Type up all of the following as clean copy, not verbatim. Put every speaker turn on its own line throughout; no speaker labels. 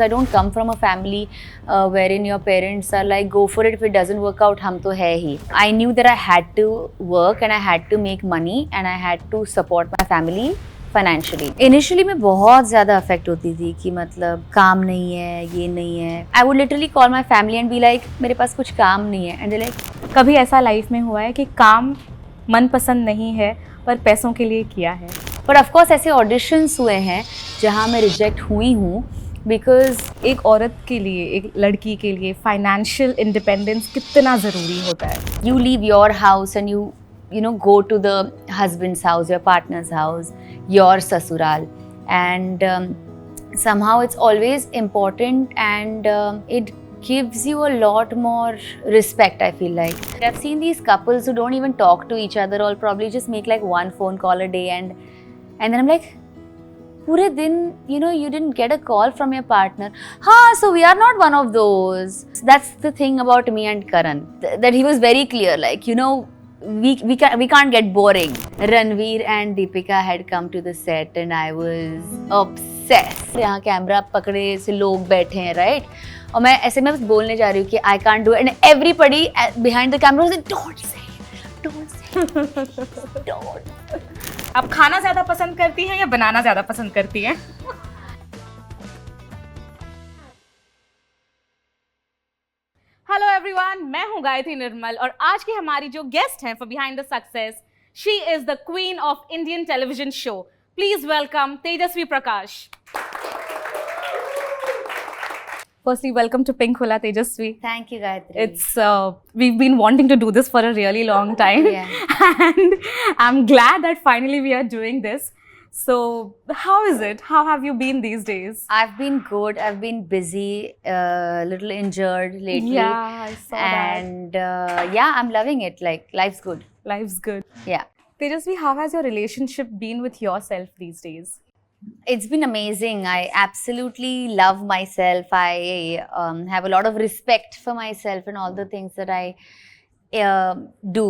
I don't come from a family wherein your parents are like, go for it, if it doesn't work out, hum to hai hi. I knew that I had to work and I had to make money and I had to support my family financially. Initially मैं बहुत ज़्यादा affect होती थी कि मतलब काम नहीं है, ये नहीं है. I would literally call my family and be like, मेरे पास कुछ काम नहीं है. And they're like,
कभी ऐसा लाइफ में हुआ है कि काम मनपसंद नहीं है पर पैसों के लिए किया है?
But of course ऐसे auditions हुए हैं जहाँ मैं reject हुई हूँ because
एक औरत के लिए, एक लड़की के लिए फाइनेंशियल इंडिपेंडेंस कितना ज़रूरी होता है?
you leave your house and you know go to the husband's house, your partner's house, your sasural, and somehow it's always important and it gives you a lot more respect. I feel like I've seen these couples who don't even talk to each other or probably just make like one phone call a day and then I'm like, पूरे दिन you know you didn't get a call from your partner. So we are not one of those. That's the thing about me and Karan, that he was very clear, like, you know, we can't get boring. Ranveer and Deepika had come to the set and I was obsessed. यहाँ camera पकड़े से लोग बैठे हैं, right? और मैं ऐसे में बस बोलने जा रही हूँ कि I can't do it and everybody behind the camera was like, don't say don't.
आप खाना ज़्यादा पसंद करती हैं या बनाना ज़्यादा पसंद करती हैं? हेलो एवरीवन, मैं हूं गायत्री निर्मल और आज की हमारी जो गेस्ट हैं for behind the success, she is the queen of Indian television show. Please welcome Tejasswi Prakash. Firstly, welcome to Pinkvilla, Tejasswi.
Thank you, Gayatri.
We've been wanting to do this for a really long time,
Yeah.
and I'm glad that finally we are doing this. So, how is it? How have you been these days?
I've been good. I've been busy, little injured lately.
Yeah, I saw that.
And yeah, I'm loving it. Like, life's good.
Life's good.
Yeah.
Tejaswi, how has your relationship been with yourself these days?
It's been amazing. I absolutely love myself. I have a lot of respect for myself and all the things that I do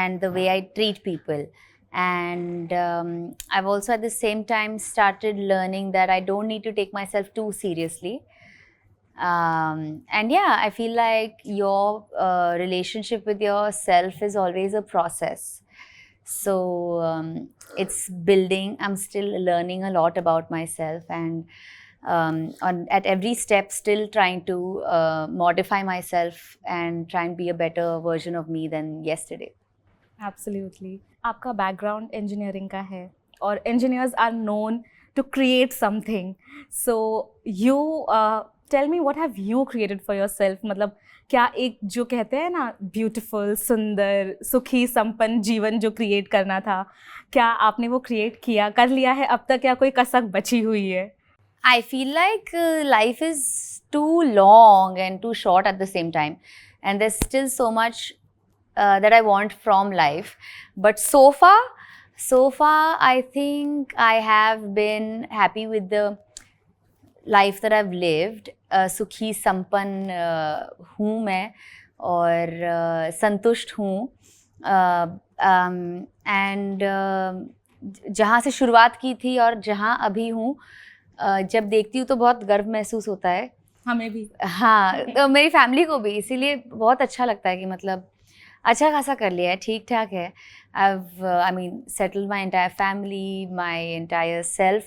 and the way I treat people. And I've also at the same time started learning that I don't need to take myself too seriously. And yeah, I feel like your relationship with yourself is always a process. So it's building. I'm still learning a lot about myself and at every step still trying to modify myself and try and be a better version of me than yesterday.
Absolutely. आपका background engineering का है और engineers are known to create something. So you tell me, what have you created for yourself? मतलब क्या एक जो कहते हैं ना ब्यूटीफुल, सुंदर, सुखी, संपन्न जीवन जो क्रिएट करना था, क्या आपने वो क्रिएट किया, कर लिया है अब तक, या कोई कसक बची हुई है?
I feel like life is too long and too short at the same time, and there's still so much that I want from life. But so far, I think I have been happy with the life that I've lived. सुखी संपन्न हूँ मैं और संतुष्ट हूँ. And जहाँ से शुरुआत की थी और जहाँ अभी हूँ, जब देखती हूँ तो बहुत गर्व महसूस होता है.
हमें भी.
हाँ, तो मेरी फैमिली को भी, इसीलिए बहुत अच्छा लगता है कि मतलब अच्छा खासा कर लिया है, ठीक ठाक है. I mean settled my entire family, my entire self.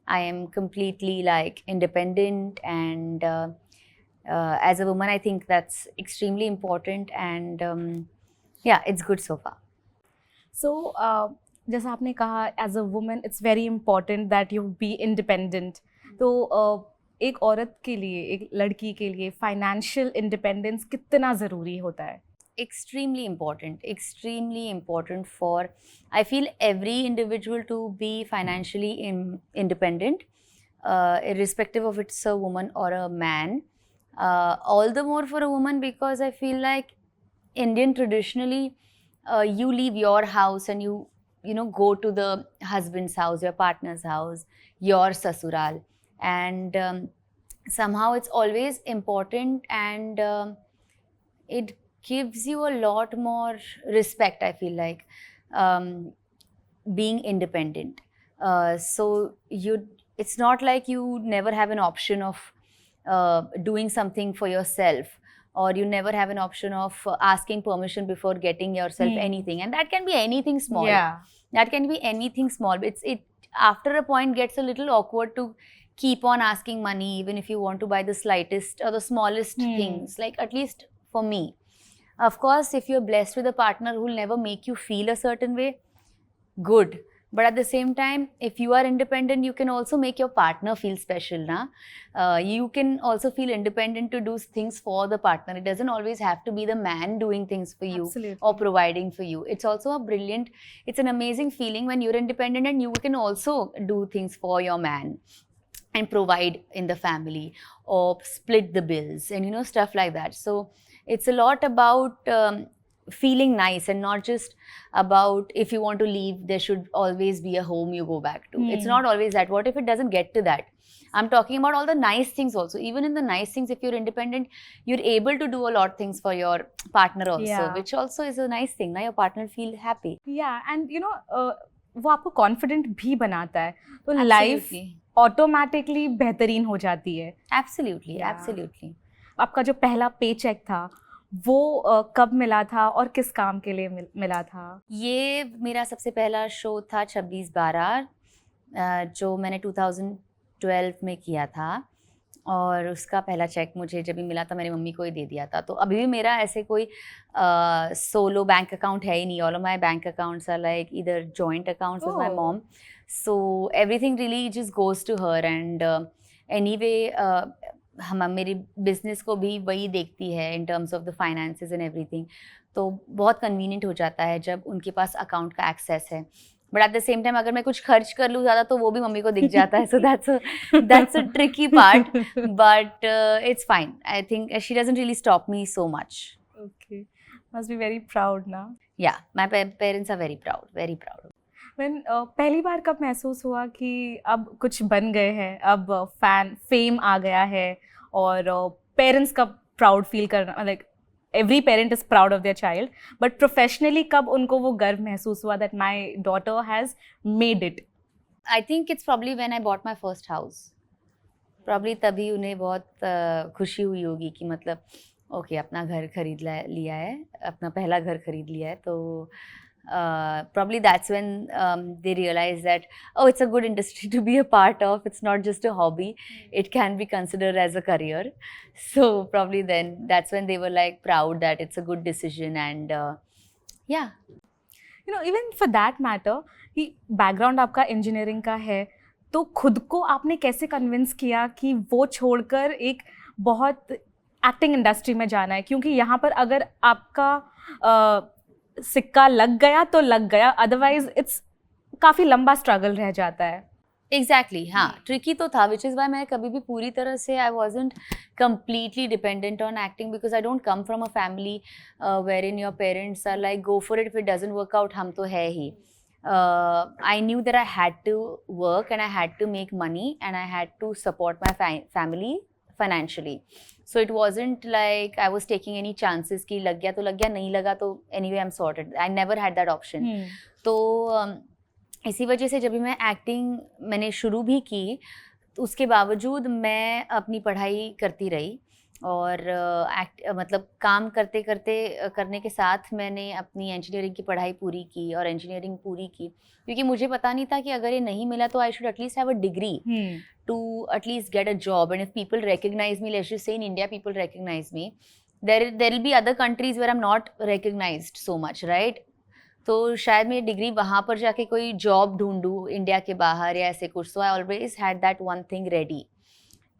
I am completely like independent and as a woman I think that's extremely important and yeah, it's good so far.
So जैसा आपने कहा, as a woman it's very important that you be independent. तो एक औरत के लिए, एक लड़की के लिए फाइनेंशियल इंडिपेंडेंस कितना ज़रूरी होता है?
Extremely important for, I feel, every individual to be financially independent, irrespective of it's a woman or a man. All the more for a woman because I feel like Indian traditionally, you leave your house and you know go to the husband's house, your partner's house, your sasural, and somehow it's always important and it gives you a lot more respect. I feel like being independent. So it's not like you never have an option of doing something for yourself, or you never have an option of asking permission before getting yourself anything, and that can be anything small.
Yeah.
That can be anything small. It after a point gets a little awkward to keep on asking money, even if you want to buy the slightest or the smallest things. Like, at least for me, of course, if you're blessed with a partner who will never make you feel a certain way, good. But at the same time, if you are independent, you can also make your partner feel special, na? You can also feel independent to do things for the partner. It doesn't always have to be the man doing things for you.
Absolutely.
Or providing for you. It's also it's an amazing feeling when you're independent and you can also do things for your man and provide in the family, or split the bills, and stuff like that. So it's a lot about feeling nice, and not just about, if you want to leave, there should always be a home you go back to. It's not always that. What if it doesn't get to that? I'm talking about all the nice things also. Even in the nice things, if you're independent, you're able to do a lot of things for your partner also, which also is a nice thing. Now your partner feel happy.
Yeah, and वो आपको confident भी बनाता है, तो life automatically बेहतरीन हो जाती है.
Absolutely, absolutely.
आपका जो पहला पे चेक था, वो कब मिला था और किस काम के लिए मिला था?
ये मेरा सबसे पहला शो था 26/12, जो मैंने 2012 में किया था, और उसका पहला चेक मुझे जब भी मिला था, मैंने मम्मी को ही दे दिया था. तो अभी भी मेरा ऐसे कोई सोलो बैंक अकाउंट है ही नहीं. All of my bank accounts are like either joint accounts with my mom. So everything really just goes to her. And anyway हम मेरी बिजनेस को भी वही देखती है in terms of the finances and everything. तो बहुत कन्वीनियंट हो जाता है जब उनके पास अकाउंट का एक्सेस है. But at the same time अगर मैं कुछ खर्च कर लूँ ज़्यादा, तो वो भी मम्मी को दिख जाता है. So that's a tricky part, but it's fine. I think she doesn't really stop me so much.
Okay, must be very proud ना.
Yeah, my parents are very proud, very proud.
When पहली बार कब महसूस हुआ कि अब कुछ बन गए हैं, अब फेम आ गया है, और पेरेंट्स कब प्राउड फील करना, like every parent is proud of their child, but professionally कब उनको वो गर्व महसूस हुआ that my daughter has made it?
I think it's probably when I bought my first house. Probably तभी उन्हें बहुत खुशी हुई होगी कि मतलब ओके, अपना घर खरीद लिया है, अपना पहला घर खरीद लिया है. तो probably that's when they realize that, oh, it's a good industry to be a part of. It's not just a hobby. It can be considered as a career. So probably then that's when they were like proud that it's a good decision. And yeah.
Even for that matter, कि background आपका engineering का है, तो खुद को आपने कैसे convince किया कि वो छोड़कर एक बहुत acting industry में जाना है? क्योंकि यहाँ पर अगर आपका सिक्का लग गया तो लग गया, अदरवाइज इट्स काफ़ी लंबा स्ट्रगल रह जाता है.
एग्जैक्टली, हाँ, ट्रिकी तो था, विच इज़ वाई मैं कभी भी पूरी तरह से I wasn't completely dependent on acting, because I don't come from a family wherein your parents are like go for it, if it doesn't work out हम तो है ही. I knew that I had to work and I had to make money and I had to support my family financially. So it wasn't like I was taking any chances कि लग गया तो लग गया, नहीं लगा तो anyway I'm sorted. I never had that option. तो इसी वजह से जब भी मैं एक्टिंग मैंने शुरू भी की, तो उसके बावजूद मैं अपनी पढ़ाई करती रही, और मतलब काम करने के साथ मैंने अपनी इंजीनियरिंग की पढ़ाई पूरी की और इंजीनियरिंग पूरी की, क्योंकि मुझे पता नहीं था कि अगर ये नहीं मिला तो I should at least have a degree to at least get a job. And if people recognize me, let's just say in India people recognize me, there will be other countries where I'm not recognized so much, right? तो शायद मैं degree वहाँ पर जाके कोई job ढूंढूँ India के बाहर या ऐसे कुछ. So I always had that one thing ready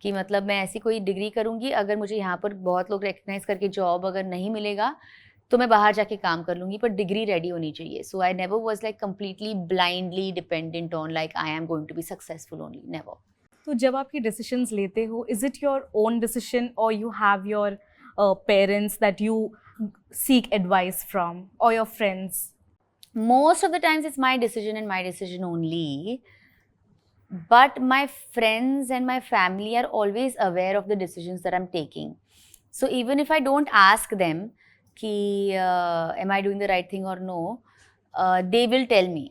कि मतलब मैं ऐसी कोई डिग्री करूँगी, अगर मुझे यहाँ पर बहुत लोग रिकग्नाइज करके जॉब अगर नहीं मिलेगा तो मैं बाहर जाके काम कर लूँगी, पर डिग्री रेडी होनी चाहिए. So I never was like completely blindly dependent on like I am going to be successful only, never.
तो जब आप ये डिसीजंस लेते हो, is it your own decision और you have your parents that you seek advice from, और your friends?
Most of the times it's my decision and my decision only, but my friends and my family are always aware of the decisions that I'm taking. So even if I don't ask them ki am I doing the right thing or no, they will tell me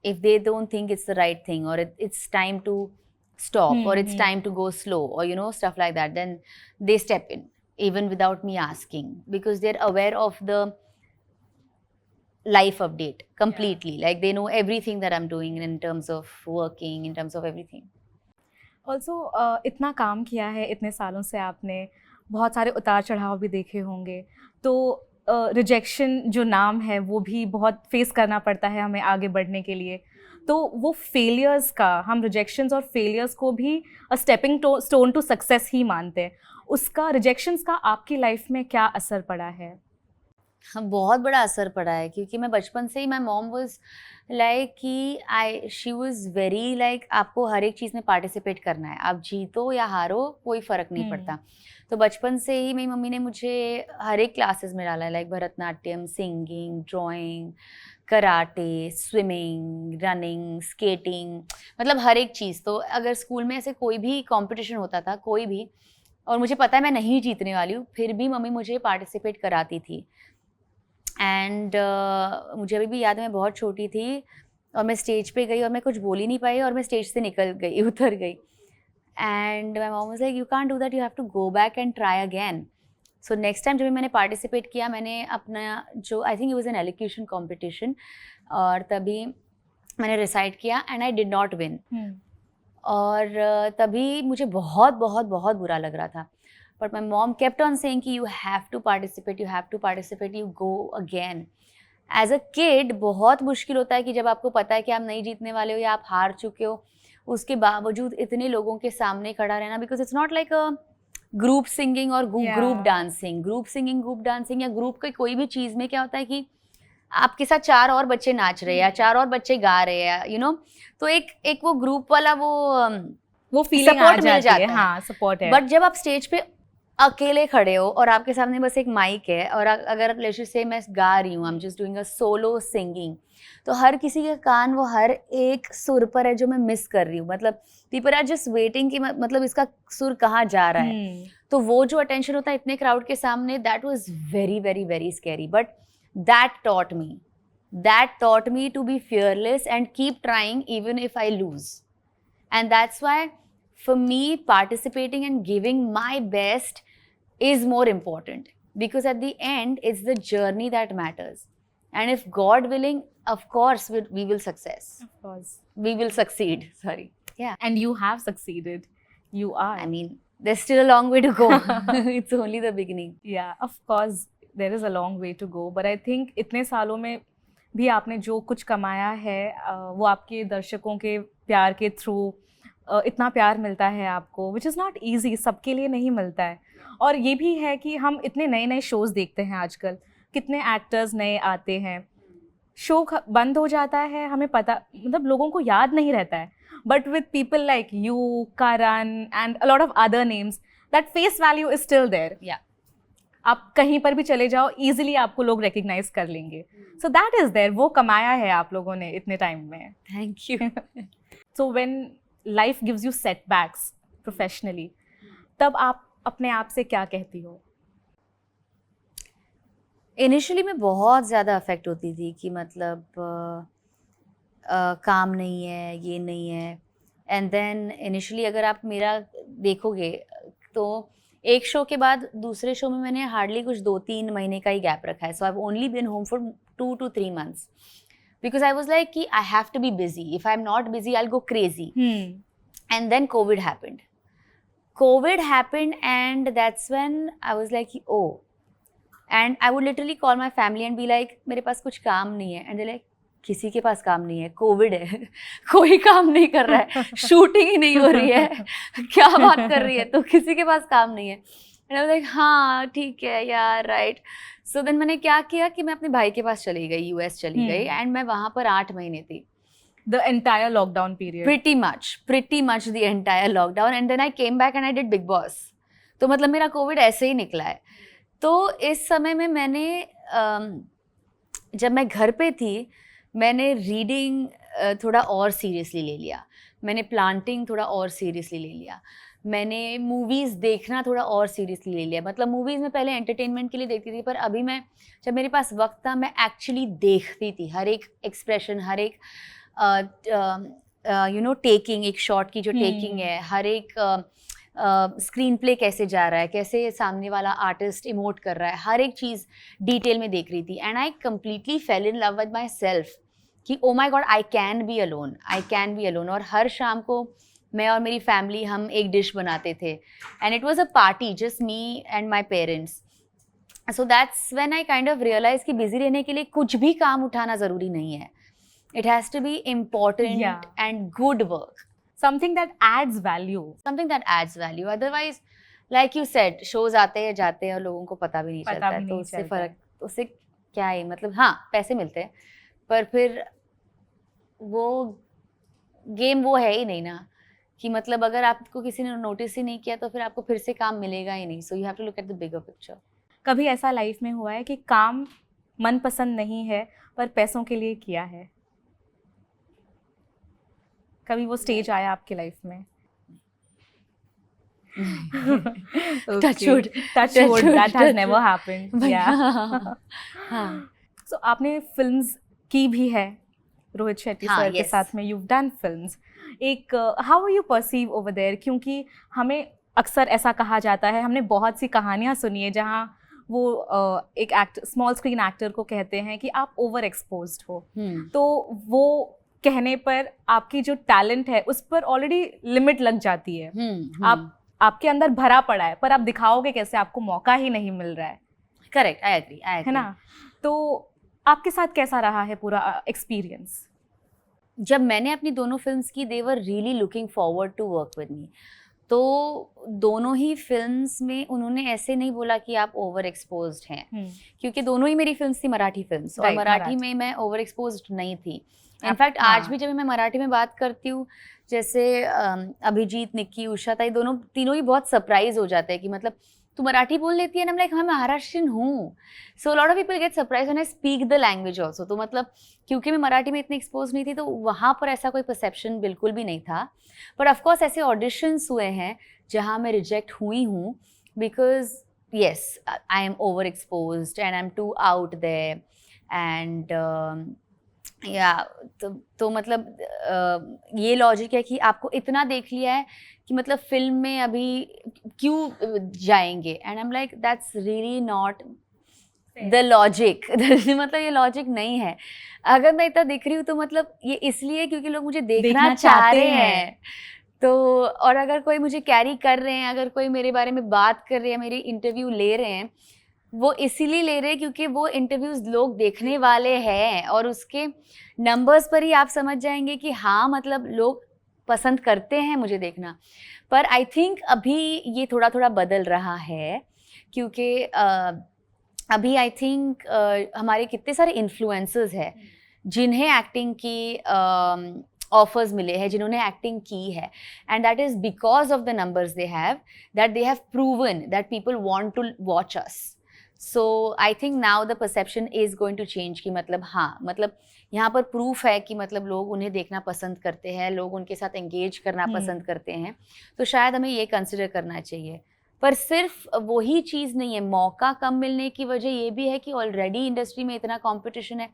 if they don't think it's the right thing or it's time to stop or it's time to go slow or stuff like that, then they step in even without me asking, because they're aware of the life update completely. Like they know everything that I'm doing in terms of working, in terms of everything.
Also इतना काम किया है इतने सालों से आपने, बहुत सारे उतार चढ़ाव भी देखे होंगे, तो रिजेक्शन जो नाम है वो भी बहुत फेस करना पड़ता है हमें आगे बढ़ने के लिए। तो वो फेलियर्स का, हम रिजेक्शंस और फेलियर्स को भी a stepping stone to success ही मानते हैं, उसका रिजेक्शंस का आपकी लाइफ में क्या असर पड़ा है?
हाँ, बहुत बड़ा असर पड़ा है, क्योंकि मैं बचपन से ही, माई मॉम वाज लाइक कि शी वाज वेरी लाइक आपको हर एक चीज़ में पार्टिसिपेट करना है, आप जीतो या हारो कोई फ़र्क नहीं पड़ता। तो बचपन से ही मेरी मम्मी ने मुझे हर एक क्लासेस में डाला है, like Bharatanatyam, singing, drawing, karate, swimming, running, skating, मतलब हर एक चीज़। तो अगर स्कूल में ऐसे कोई भी कॉम्पिटिशन होता था, कोई भी, और मुझे पता है मैं नहीं जीतने वाली हूँ, फिर भी मम्मी मुझे पार्टिसिपेट कराती थी। एंड मुझे अभी भी याद है, मैं बहुत छोटी थी और मैं स्टेज पे गई और मैं कुछ बोल ही नहीं पाई और मैं स्टेज से निकल गई, उतर गई। And my mom was like, you can't do that, you have to go back and try again. So next time जब मैंने पार्टिसिपेट किया, मैंने अपना जो, I think it was an elocution competition, और तभी मैंने रिसाइट किया and I did not win. और तभी मुझे बहुत बहुत बहुत बुरा लग रहा था, but my mom kept on saying कि you have to participate, you have to participate, you go again. As a kid बहुत मुश्किल होता है कि जब आपको पता है कि आप नहीं जीतने वाले हो या आप हार चुके हो, उसके बावजूद इतने लोगों के सामने खड़ा रहना, because it's not like a group singing और group dancing. Group singing, group dancing या ग्रुप की कोई भी चीज़ में क्या होता है कि आपके साथ 4 और बच्चे नाच रहे हैं या 4 और बच्चे गा रहे हैं, तो एक वो ग्रुप वाला
वो फीलिंग आ जाती है। हाँ, सपोर्ट है।
बट जब आप स्टेज पे अकेले खड़े हो और आपके सामने बस एक माइक है, और अगर लेट्स से मैं गा रही हूँ, I am just doing a solo singing, तो हर किसी के कान वो हर एक सुर पर है जो मैं मिस कर रही हूँ। मतलब पीपल आर जस्ट वेटिंग कि मतलब इसका सुर कहाँ जा रहा है। तो वो जो अटेंशन होता है इतने क्राउड के सामने, that was very very very scary, but that taught me to be fearless and keep trying even if I lose. And that's why for me, participating and giving my best is more important, because at the end it's the journey that matters, and if God willing, of course we will succeed. Sorry. Yeah.
And you have succeeded. You are.
I mean, there's still a long way to go. It's only the beginning.
Yeah, of course there is a long way to go, but I think इतने सालों में भी आपने जो कुछ कमाया है, वो आपके दर्शकों के प्यार के थ्रू इतना प्यार मिलता है आपको, विच इज़ नॉट ईजी, सबके लिए नहीं मिलता है। और ये भी है कि हम इतने नए नए शोज़ देखते हैं आजकल, कितने एक्टर्स नए आते हैं, शो बंद हो जाता है, हमें पता, मतलब लोगों को याद नहीं रहता है, but with people like you, Karan and a lot of other names, that face value is still there.
या
आप कहीं पर भी चले जाओ, इजीली आपको लोग रिकग्नाइज कर लेंगे। सो दैट इज देयर, वो कमाया है आप लोगों ने इतने टाइम में।
Thank you.
So when life gives you setbacks professionally, तब आप अपने आप से क्या कहती हो?
इनिशियली मैं बहुत ज़्यादा अफेक्ट होती थी कि मतलब काम नहीं है, ये नहीं है। एंड देन इनिशियली अगर आप मेरा देखोगे तो एक शो के बाद दूसरे शो में मैंने हार्डली कुछ 2-3 महीने का ही गैप रखा है। So I have only been home for 2 to 3 months, because I was like कि I have to be busy. If I'm not busy, I'll go crazy. And then COVID happened, and that's when I was like, oh. And I would literally call my family and be like, मेरे पास कुछ काम नहीं है। And they're like, किसी के पास काम नहीं है, कोविड है, कोई काम नहीं कर रहा है, शूटिंग ही नहीं हो रही है, क्या बात कर रही है, तो किसी के पास काम नहीं है। एंड आई वाज लाइक, हाँ ठीक है यार, राइट। सो देन मैंने क्या किया कि मैं अपने भाई के पास चली गई, यूएस चली गई, एंड मैं वहाँ पर 8 महीने थी।
The entire lockdown period.
Pretty much the entire lockdown, and then I came back and I did Bigg Boss. तो मतलब मेरा कोविड ऐसे ही निकला है। तो इस समय में मैंने जब मैं घर पे थी, मैंने रीडिंग थोड़ा और सीरियसली ले लिया, मैंने प्लांटिंग थोड़ा और सीरियसली ले लिया, मैंने मूवीज़ देखना थोड़ा और सीरियसली ले लिया। मतलब मूवीज़ में पहले एंटरटेनमेंट के लिए देखती थी, पर अभी मैं, जब मेरे पास वक्त था, मैं एक्चुअली देखती थी हर एक एक्सप्रेशन, हर एक टेकिंग, एक शॉट की जो टेकिंग है, हर एक स्क्रीन प्ले कैसे जा रहा है, कैसे सामने वाला आर्टिस्ट इमोट कर रहा है, हर एक चीज़ डिटेल में देख रही थी. And I completely fell in love with myself कि oh my god, I can be alone, I can be alone. और हर शाम को मैं और मेरी फैमिली हम एक डिश बनाते थे, and it was a party, just me and my parents. So that's when I kind of realize कि बिजी रहने के लिए कुछ भी काम उठाना ज़रूरी नहीं है. It has to be important and good work.
Something that adds value.
Something that adds value. Otherwise, like you said, shows आते हैं जाते हैं और लोगों को पता भी नहीं चलता है, तो उससे फर्क, उससे क्या है, मतलब हाँ पैसे मिलते हैं, पर फिर वो गेम वो है ही नहीं ना, कि मतलब अगर आपको किसी ने नोटिस ही नहीं किया तो फिर आपको फिर से काम मिलेगा ही नहीं. So you have to look at the bigger picture.
कभी ऐसा लाइफ में हुआ है कि काम मनपसंद नहीं है पर पैसों के लिए किया है? कभी वो स्टेज आया आपकी लाइफ में?
Touch wood.
Touch wood. That has never happened. Yeah.
हाँ.
So आपने फिल्म्स की भी है रोहित शेट्टी सर के साथ में. You've done films. एक how are you perceive over there? क्योंकि हमें अक्सर ऐसा कहा जाता है, हमने बहुत सी कहानियाँ सुनी है जहाँ वो एक स्मॉल स्क्रीन एक्टर को कहते हैं कि आप ओवर एक्सपोज्ड हो. तो वो कहने पर आपकी जो टैलेंट है उस पर ऑलरेडी लिमिट लग जाती है. आपके अंदर भरा पड़ा है पर आप दिखाओगे कैसे, आपको मौका ही नहीं मिल रहा है.
करेक्ट, आई एग्री,
है ना. तो आपके साथ कैसा रहा है पूरा एक्सपीरियंस?
जब मैंने अपनी दोनों फिल्म्स की, they were really looking forward to work with me. तो दोनों ही फिल्म्स में उन्होंने ऐसे नहीं बोला कि आप ओवर एक्सपोज्ड हैं, क्योंकि दोनों ही मेरी फिल्म्स थी मराठी फिल्म्स, और मराठी में मैं ओवर एक्सपोज्ड नहीं थी. इनफैक्ट आज भी जब मैं मराठी में बात करती हूँ, जैसे अभिजीत, निक्की, उषा ताई, तीनों ही बहुत सरप्राइज हो जाते हैं कि मतलब तू मराठी बोल लेती है. ना, लाइक मैं महाराष्ट्रियन हूँ. So lot of people get surprise when I speak the language also. तो मतलब क्योंकि मैं मराठी में इतनी एक्सपोज नहीं थी, तो वहाँ पर ऐसा कोई परसेप्शन बिल्कुल भी नहीं था. बट ऑफकोर्स ऐसे ऑडिशंस हुए हैं जहाँ मैं रिजेक्ट हुई हूँ, because yes, I am over exposed and I am too out there. And तो मतलब ये लॉजिक है कि आपको इतना देख लिया है कि मतलब फिल्म में अभी क्यों जाएंगे. And I am like, that's really not the logic. मतलब ये लॉजिक नहीं है. अगर मैं इतना दिख रही हूँ तो मतलब ये इसलिए क्योंकि लोग मुझे देखना चाह रहे हैं. तो और अगर कोई मुझे कैरी कर रहे हैं, अगर कोई मेरे बारे में बात कर रहे हैं, मेरी इंटरव्यू ले रहे हैं, वो इसीलिए ले रहे हैं क्योंकि वो इंटरव्यूज लोग देखने वाले हैं, और उसके नंबर्स पर ही आप समझ जाएंगे कि हाँ मतलब लोग पसंद करते हैं मुझे देखना. पर आई थिंक अभी ये थोड़ा थोड़ा बदल रहा है, क्योंकि अभी आई थिंक हमारे कितने सारे इन्फ्लुएंसर्स हैं जिन्हें एक्टिंग की ऑफर्स मिले हैं, जिन्होंने एक्टिंग की है, and that is because of the numbers they have proven that people want to watch us. So I think now the perception is going to change कि मतलब हाँ, मतलब यहाँ पर प्रूफ है कि मतलब लोग उन्हें देखना पसंद करते हैं, लोग उनके साथ एंगेज करना पसंद करते हैं. तो शायद हमें ये कंसिडर करना चाहिए. पर सिर्फ वही चीज़ नहीं है, मौका कम मिलने की वजह ये भी है कि ऑलरेडी इंडस्ट्री में इतना कंपटीशन है,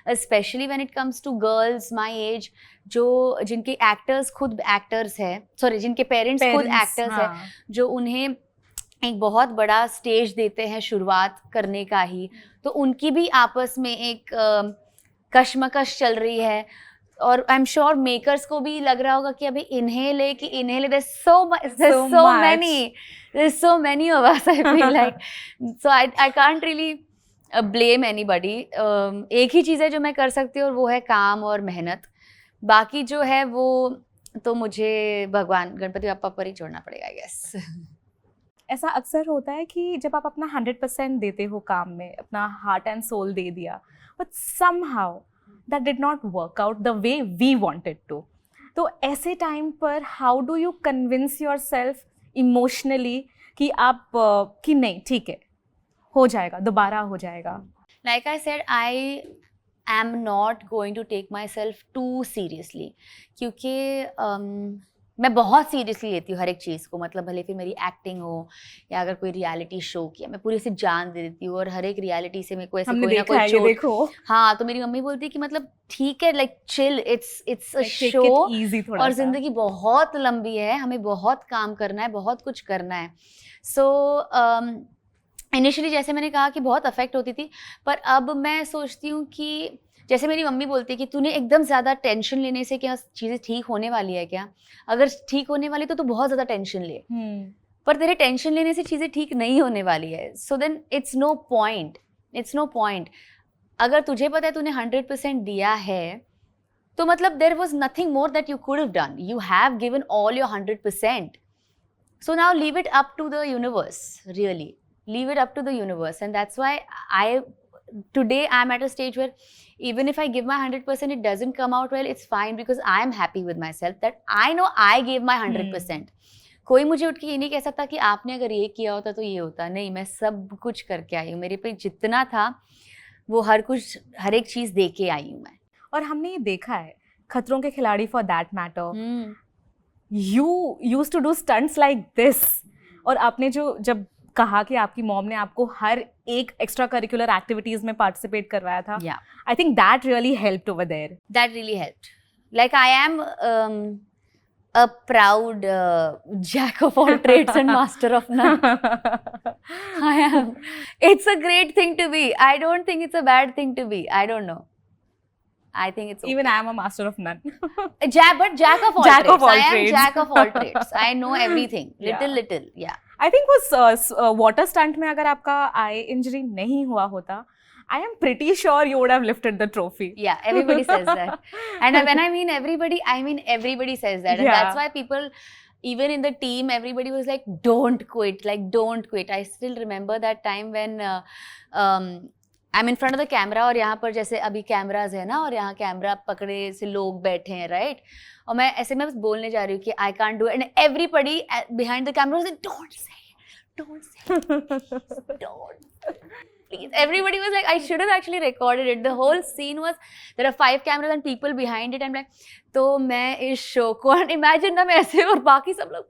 specially when it comes to girls my age, जिनके एक्टर्स खुद एक्टर्स हैं, जिनके पेरेंट्स खुद एक्टर्स हैं, जो उन्हें एक बहुत बड़ा स्टेज देते हैं शुरुआत करने का ही. तो उनकी भी आपस में एक कशमकश चल रही है, और आई एम श्योर मेकर्स को भी लग रहा होगा कि अभी इन्हें ले कि इन्हें ले. there's so many of us, I feel like. So I can't really blame anybody. एक ही चीज़ है जो मैं कर सकती हूँ, और वो है काम और मेहनत. बाकी जो है वो तो मुझे भगवान गणपति बाप्पा पर ही छोड़ना पड़ेगा, आई गेस.
ऐसा अक्सर होता है कि जब आप अपना 100% देते हो काम में, अपना हार्ट एंड सोल दे दिया, but somehow that did not work out the way we wanted to. तो ऐसे टाइम पर how do you convince yourself emotionally कि आप कि नहीं ठीक है, हो जाएगा, दोबारा हो जाएगा?
Like I said, I am not going to take myself too seriously, क्योंकि मैं बहुत सीरियसली लेती हूँ हर एक चीज़ को, मतलब भले फिर मेरी एक्टिंग हो या अगर कोई रियलिटी शो किया, मैं पूरी से जान दे देती हूँ, और हर एक रियलिटी से मेरे को ऐसे
हमने
कोई ना
देखा
कोई
है ये,
चोट।
देखो
हाँ, तो मेरी मम्मी बोलती है कि मतलब ठीक है, like chill, it's a
Like, take
show,
it easy थोड़ा
और
सा।
जिंदगी बहुत लंबी है, हमें बहुत काम करना है, बहुत कुछ करना है। सो इनिशियली जैसे मैंने कहा कि बहुत अफेक्ट होती थी, पर अब मैं सोचती हूँ कि जैसे मेरी मम्मी बोलती है कि तूने एकदम ज़्यादा टेंशन लेने से क्या चीज़ें ठीक होने वाली है क्या? अगर ठीक होने वाली तो तू बहुत ज़्यादा टेंशन ले। पर तेरे टेंशन लेने से चीज़ें ठीक नहीं होने वाली है। So then it's no point, it's no point. अगर तुझे पता है तूने 100% दिया है, तो मतलब there was nothing more that you could have done. You have given all your 100%. So now leave it up to the universe, really. Leave it up to the universe. And that's why today I'm at a stage where even if I give my 100%, it doesn't come out well, it's fine, because I am happy with myself that I know I gave my 100%. कोई मुझे उठ के ये नहीं कह सकता कि आपने अगर ये किया होता तो ये होता। नहीं, मैं सब कुछ करके आई हूँ, मेरे पे जितना था वो हर एक चीज़ दे के आई हूँ मैं।
और हमने ये देखा है, खतरों के खिलाड़ी for that matter, you used to do stunts like this. और आपने जब कहा कि आपकी मॉम ने आपको हर एक एक्स्ट्रा करिकुलर एक्टिविटीज में पार्टिसिपेट करवाया था, I think that really helped over there.
That really helped. Like I am a proud jack of all trades and master of none. I am. It's a great thing to be. I don't think it's a bad thing to be. I don't know. I think it's okay.
Even I am a master of none.
But jack of all
Jack
trades.
of all
I am
trades.
jack of all trades. I know everything.
Yeah.
Little. Yeah.
I think उस water stunt में अगर आपका आई injury नहीं हुआ होता, I am pretty sure you would have lifted the trophy.
Yeah, everybody says that. And when I mean everybody says that. And
Yeah.
that's why people, even in the team, everybody was like, don't quit. I still remember that time when I'm in front of the camera, और यहाँ पर जैसे अभी cameras है ना, और यहाँ camera पकड़े से लोग बैठे हैं, राइट? और मैं बस बोलने जा रही हूँ कि I can't do it, and everybody behind the camera was like, don't say it, don't. Please. Everybody was like, I should have actually recorded it. The whole scene was, there are 5 cameras and people behind it. I'm like, तो मैं इस show को, and imagine ना मैं ऐसे, और बाकी सब लोग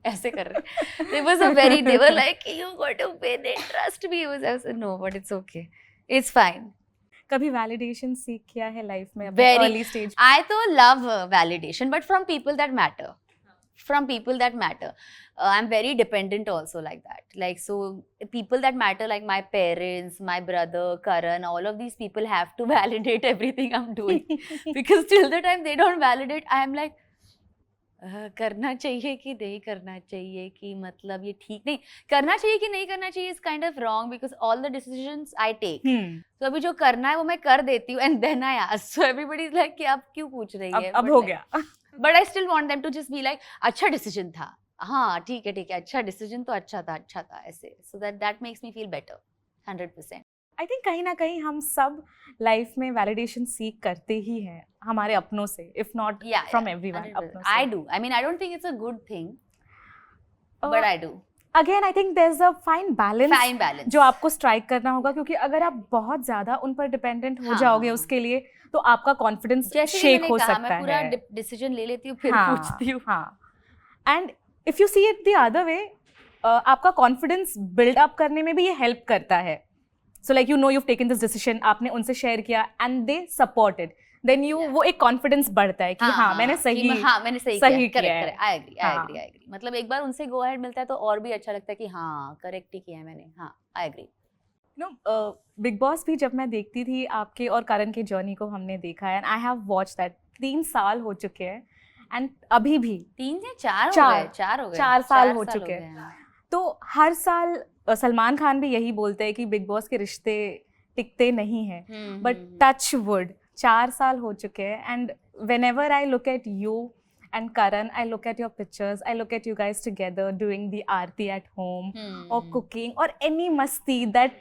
ऐसे कर रहे। It was a very, they were like, you got to win it, trust me. I was like, no, but it's okay, it's fine.
कभी validation सीख किया है लाइफ में
Very
early stage?
I तो love validation, but from people that matter. From people that matter. I'm very dependent also like that. Like, so people that matter, like my parents, my brother, Karan, all of these people have to validate everything I'm doing. Because till the time they don't validate, I am like, करना चाहिए कि नहीं करना चाहिए, कि मतलब ये ठीक नहीं करना चाहिए कि नहीं करना चाहिए, is kind of wrong, because all the decisions I take. तो अभी जो करना है वो मैं कर देती हूँ, and then I ask, so everybody is like कि आप क्यों पूछ रही है,
अब हो गया।
But I still want them to just be like, अच्छा डिसीजन था, हाँ ठीक है अच्छा डिसीजन तो अच्छा था ऐसे, so that makes me feel better 100%।
I think कहीं ना कहीं हम सब लाइफ में वैलिडेशन सीख करते ही हैं हमारे अपनों से, इफ नॉट फ्रॉम एवरीवन, अपनों से।
I do, I mean I don't think it's a good thing, but I do.
Again I think there is a fine balance जो आपको स्ट्राइक करना होगा, क्योंकि अगर आप बहुत ज्यादा उन पर डिपेंडेंट हो जाओगे उसके लिए, तो आपका कॉन्फिडेंस शेक हो सकता है।
मैं पूरा डिसीजन ले लेती हूँ, फिर पूछती हूँ।
हाँ, and if you see it the other way, आपका कॉन्फिडेंस बिल्ड अप करने में भी ये हेल्प करता है। So like, you know, you've taken this decision, आपने उनसे शेयर किया and they supported, then you वो एक कॉन्फिडेंस बढ़ता है कि हाँ मैंने सही किया है।
I agree। मतलब एक बार उनसे go ahead मिलता है तो और भी अच्छा लगता है कि हाँ करेक्ट ही किया है मैंने। हाँ, I agree।
बिग बॉस भी जब मैं देखती थी, आपके और करण के जर्नी को हमने देखा है, and I have watch that. 3 साल हो चुके हैं, एंड अभी भी
3 से 4 हो गए,
4 साल हो चुके हैं। तो हर साल सलमान खान भी यही बोलते हैं कि बिग बॉस के रिश्ते टिकते नहीं हैं, बट टच वुड 4 साल हो चुके हैं, and whenever I look at you and Karan, I look at your pictures, I look at you guys together doing the aarti at home, or cooking, or any masti, that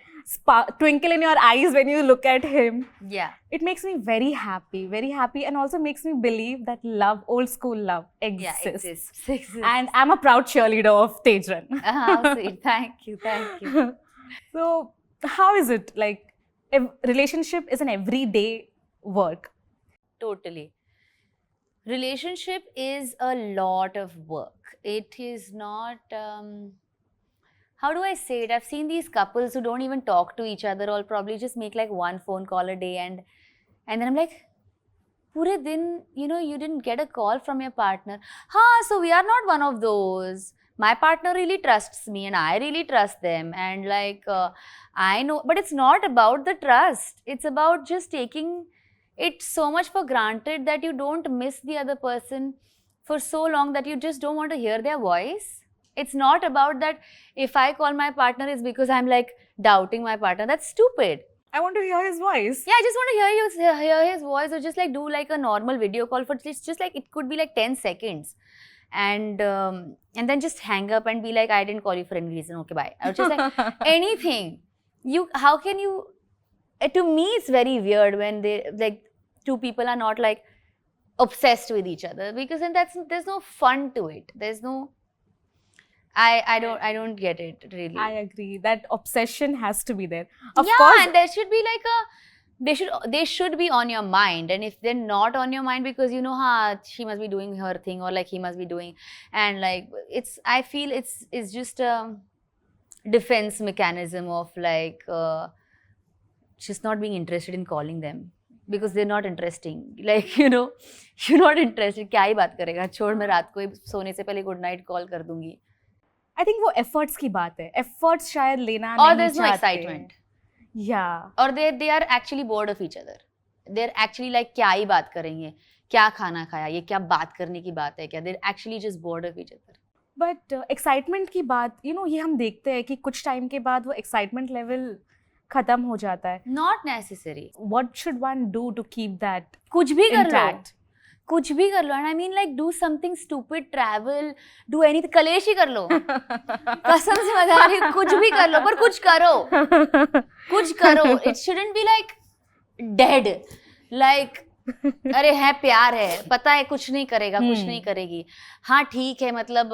twinkle in your eyes when you look at him.
Yeah.
It makes me very happy, and also makes me believe that love, old school love exists.
Yeah, exists.
And I'm a proud cheerleader of Tejran.
How sweet. Thank you.
So, how is it? Like, if relationship is an everyday work?
Totally. Relationship is a lot of work. It is not, how do I say it? I've seen these couples who don't even talk to each other or probably just make like one phone call a day, and then I'm like, pure din, you didn't get a call from your partner. So we are not one of those. My partner really trusts me and I really trust them, and like I know, but it's not about the trust. It's about just taking it so much for granted that you don't miss the other person for so long that you just don't want to hear their voice. It's not about that if I call my partner is because I'm like doubting my partner. That's stupid.
I want to hear his voice.
Yeah, I just want to hear his voice, or just like do like a normal video call for just like, it could be like 10 seconds. And then just hang up and be like, I didn't call you for any reason. Okay, bye. Or just like anything. How can you, to me it's very weird when they like two people are not like obsessed with each other, because then there's no fun to it. There's no, I don't get it really.
I agree that obsession has to be there. Of
yeah,
course.
and there should be like they should be on your mind, and if they're not on your mind because she must be doing her thing, or like he must be doing, and like I feel it's just a defense mechanism of like just not being interested in calling them because they're not interesting. Like you're not interested. क्या ही बात करेगा, छोड़, मैं रात को सोने से पहले गुड नाइट कॉल कर दूंगी.
I think वो efforts की बात है. Efforts शायद लेना
or
नहीं
there's no
चाहते.
excitement.
Yeah.
or they are actually bored of each other. They're actually like क्या ही बात करेंगे, क्या खाना खाया, ये क्या बात करने की बात है क्या. They're actually just bored of each other.
But excitement की बात, ये हम देखते हैं कि कुछ टाइम के बाद वो excitement level खत्म हो जाता है.
Not necessary.
What should one do to keep that
कुछ भी कर लो.
intact?
कुछ भी कर लो. And I mean like do something stupid, travel, do anything. कलेश ही कर लो. कसम से बता रही हूँ, कुछ भी कर लो, पर कुछ करो. कुछ करो. It shouldn't be like dead. Like अरे है, प्यार है, पता है कुछ नहीं करेगा, कुछ नहीं करेगी. हाँ ठीक है, मतलब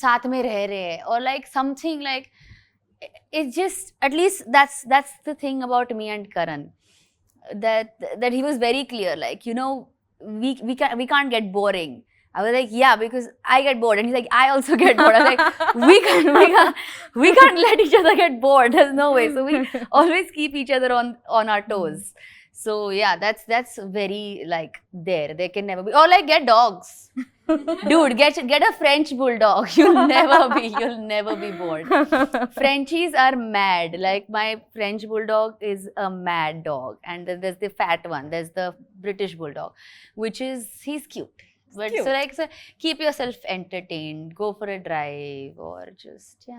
साथ में रह रहे हैं, or like something like, it's just, at least that's the thing about me and Karan, that he was very clear, like we can't get boring. I was like, yeah, because I get bored, and he's like, I also get bored. I was like, we can't let each other get bored. There's no way. So we always keep each other on our toes. So yeah, that's very like there can never be, or like get dogs. Dude, get a French bulldog. You'll never be bored. Frenchies are mad. Like my French bulldog is a mad dog, and then there's the fat one. There's the British bulldog, he's cute. But
cute.
So keep yourself entertained. Go for a drive, or just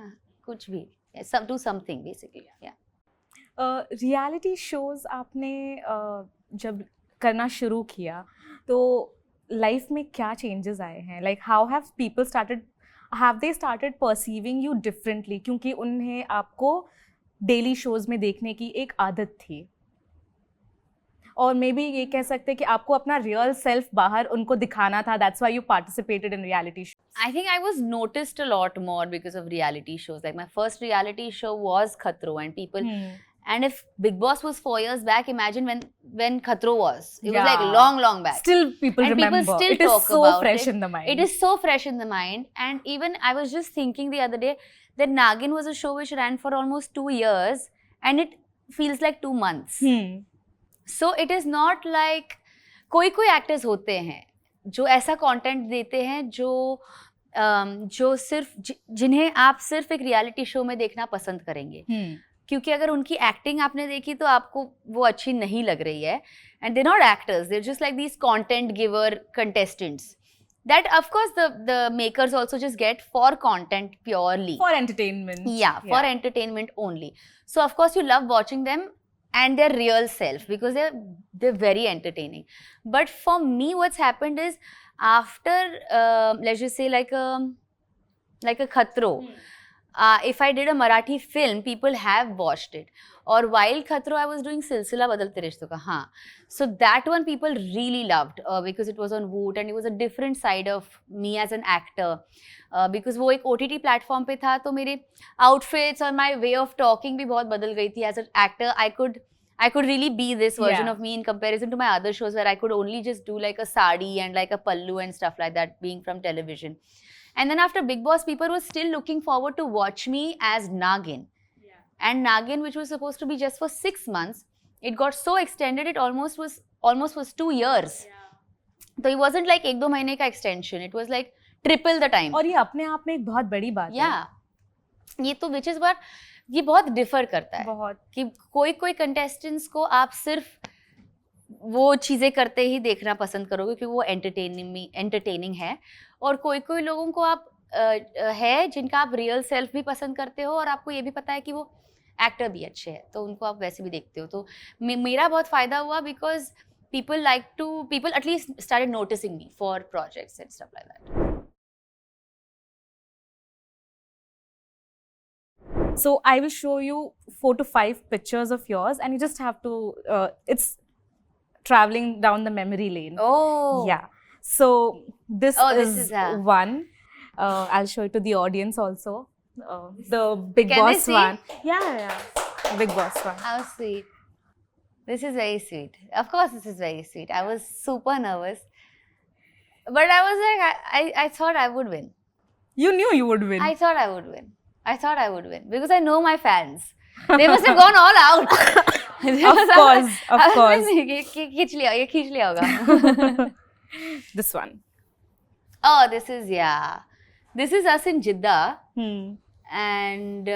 kuch bhi. Yeah, do something basically. Yeah.
Reality shows आपने जब करना शुरू किया तो life में क्या changes आए हैं? Like how have they started perceiving you differently, क्योंकि उन्हें आपको डेली शोज में देखने की एक आदत थी, और मे बी ये कह सकते हैं कि आपको अपना रियल सेल्फ बाहर उनको दिखाना था. That's why you participated in reality shows.
I think I was noticed a lot more because of reality shows. Like my first reality show was Khatron, and people and if Bigg Boss was 4 years back, imagine when Khatron was. It was like long back.
Still people
and
remember.
People still
it is
talk
so
about
fresh
it.
in the mind.
It is so fresh in the mind. And even I was just thinking the other day that Nagin was a show which ran for almost 2 years, and it feels like 2 months. So it is not like कोई actors होते हैं जो ऐसा content देते हैं जो सिर्फ जिन्हें आप सिर्फ एक रियलिटी शो में देखना पसंद करेंगे. क्योंकि अगर उनकी एक्टिंग आपने देखी तो आपको वो अच्छी नहीं लग रही है. And they not actors, they just like these content giver contestants that of course the makers also just get for content purely,
for entertainment.
Yeah, for entertainment only. So of course you love watching them and their real self because they're very entertaining. But for me what's happened is after let's just say like a Khatron, if I did a Marathi film, people have watched it. Or while Khatron, I was doing Silsila Badalते Rishton Ka. So that one people really loved because it was on Voot and it was a different side of me as an actor. Because वो एक OTT platform पे था तो मेरे outfits और my way of talking भी बहुत बदल गई थी. As an actor, I could really be this version
Yeah.
of me in comparison to my other shows where I could only just do like a sari and like a pallu and stuff like that, being from television. And then after Bigg Boss, people were still looking forward to watch me as Nagin. Yeah. And Nagin, which was supposed to be just for 6 months, it got so extended, it almost was 2 years. Yeah. So it wasn't like 1-2 mahine ka extension. It was like triple the time.
और ये अपने आप में एक बहुत बड़ी बात है.
Yeah. ये तो which is what ये बहुत डिफर करता है
बहुत
कि कोई कंटेस्टेंट्स को आप सिर्फ वो चीज़ें करते ही देखना पसंद करोगे क्योंकि वो एंटरटेनिंग है, और कोई लोगों को आप है जिनका आप रियल सेल्फ भी पसंद करते हो और आपको ये भी पता है कि वो एक्टर भी अच्छे हैं, तो उनको आप वैसे भी देखते हो. तो मेरा बहुत फ़ायदा हुआ because people at least started noticing me for projects and stuff like that.
So I will show you 4 to 5 pictures of yours, and you just have to. It's traveling down the memory lane.
Oh.
Yeah. So this is
a...
one. I'll show it to the audience also. The Bigg
Can
Boss
they see?
one. Yeah. Bigg Boss one.
How sweet. This is very sweet. Of course, this is very sweet. I was super nervous, but I was like, I thought I would win.
You knew you would win.
I thought I would win because I know my fans. They must have gone all out.
Of course.
ये खींच लिया होगा.
This one.
Oh, this is us in Jeddah. And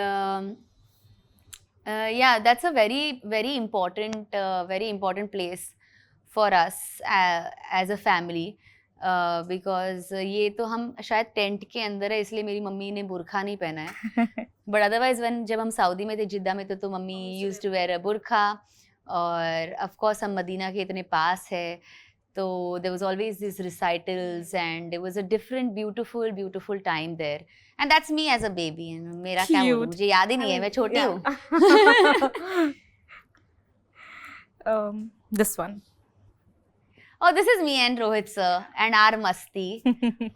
yeah, that's a very, very important place for us as a family. Because ये तो हम शायद tent के अंदर है, इसलिए मेरी मम्मी ने बुरखा नहीं पहना है. बट अदरवाइज जब हम सऊदी में थे, जिद्दा में थे, तो मम्मी यूज टू वेयर अ बुरखा. और ऑफ कोर्स हम मदीना के इतने पास है, तो there was always this recitals and there was a different beautiful time there. And that's me as a baby. मेरा क्या बोलूं, मुझे याद ही नहीं है, मैं छोटी हूँ.
This one.
Oh, this is me and Rohit sir and our masti,